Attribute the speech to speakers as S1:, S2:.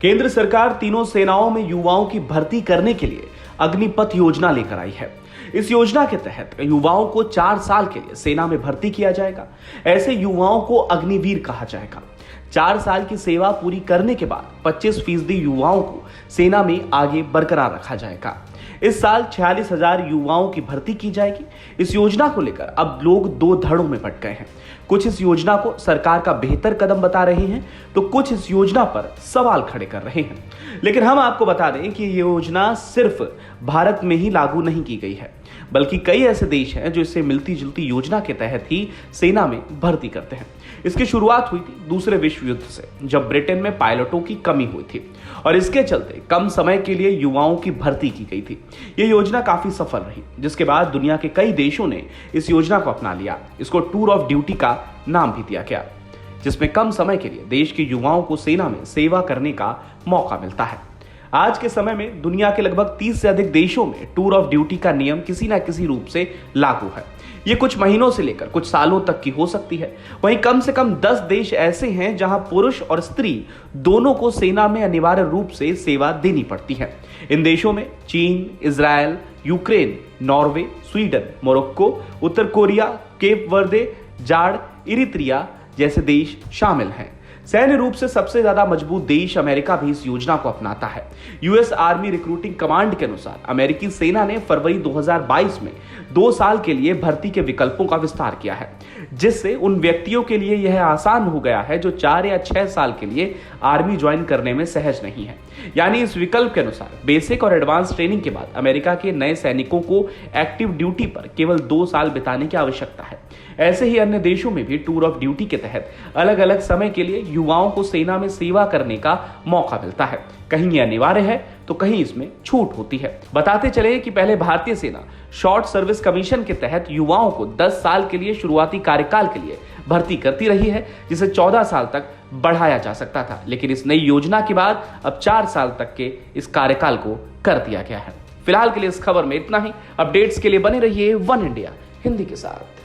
S1: केंद्र सरकार तीनों सेनाओं में युवाओं की भर्ती करने के लिए अग्निपथ योजना लेकर आई है। इस योजना के तहत युवाओं को 4 साल के लिए सेना में भर्ती किया जाएगा। ऐसे युवाओं को अग्निवीर कहा जाएगा। 4 साल की सेवा पूरी करने के बाद 25% युवाओं को सेना में आगे बरकरार रखा जाएगा। इस साल 46,000 युवाओं की भर्ती की जाएगी। इस योजना को लेकर अब लोग 2 धड़ों में बंट गए हैं। कुछ इस योजना को सरकार का बेहतर कदम बता रहे हैं, तो कुछ इस योजना पर सवाल खड़े कर रहे हैं। लेकिन हम आपको बता दें कि ये योजना सिर्फ भारत में ही लागू नहीं की गई है, बल्कि कई ऐसे देश हैं जो इससे मिलती जुलती योजना के तहत ही सेना में भर्ती करते हैं। इसकी शुरुआत हुई थी दूसरे विश्व युद्ध से, जब ब्रिटेन में पायलटों की कमी हुई थी और इसके चलते कम समय के लिए युवाओं की भर्ती की गई थी। यह योजना काफी सफल रही, जिसके बाद दुनिया के कई देशों ने इस योजना को अपना लिया। इसको टूर ऑफ ड्यूटी का नाम भी दिया गया, जिसमें कम समय के लिए देश के युवाओं को सेना में सेवा करने का मौका मिलता है। आज के समय में दुनिया के लगभग 30 से अधिक देशों में टूर ऑफ ड्यूटी का नियम किसी न किसी रूप से लागू है। ये कुछ महीनों से लेकर कुछ सालों तक की हो सकती है। वहीं कम से कम 10 देश ऐसे हैं जहां पुरुष और स्त्री दोनों को सेना में अनिवार्य रूप से सेवा देनी पड़ती है। इन देशों में चीन, Israel, Ukraine, Norway, Sweden, Morocco, उत्तर कोरिया, केप वर्दे, जाड़, इरित्रिया जैसे देश शामिल हैं। सैन्य रूप से सबसे ज्यादा मजबूत देश अमेरिका भी इस योजना को अपनाता है। यूएस आर्मी रिक्रूटिंग कमांड के अनुसार अमेरिकी सेना ने फरवरी 2022 में 2 साल के लिए भर्ती के विकल्पों का विस्तार किया है, जिससे उन व्यक्तियों के लिए यह आसान हो गया है जो 4 या 6 साल के लिए आर्मी ज्वाइन करने में सहज नहीं है। यानी इस विकल्प के अनुसार बेसिक और एडवांस ट्रेनिंग के बाद अमेरिका के नए सैनिकों को एक्टिव ड्यूटी पर केवल 2 साल बिताने की आवश्यकता है। ऐसे ही अन्य देशों में भी टूर ऑफ ड्यूटी के तहत अलग अलग समय के लिए युवाओं को सेना में सेवा करने का मौका मिलता है। कहीं ये अनिवार्य है तो कहीं इसमें छूट होती है। बताते चले कि पहले भारतीय सेना शॉर्ट सर्विस कमीशन के तहत युवाओं को 10 साल के लिए शुरुआती कार्यकाल के लिए भर्ती करती रही है, जिसे 14 साल तक बढ़ाया जा सकता था। लेकिन इस नई योजना के बाद अब 4 साल तक के इस कार्यकाल को कर दिया गया है। फिलहाल के लिए इस खबर में इतना ही। अपडेट्स के लिए बने रहिए वन इंडिया हिंदी के साथ।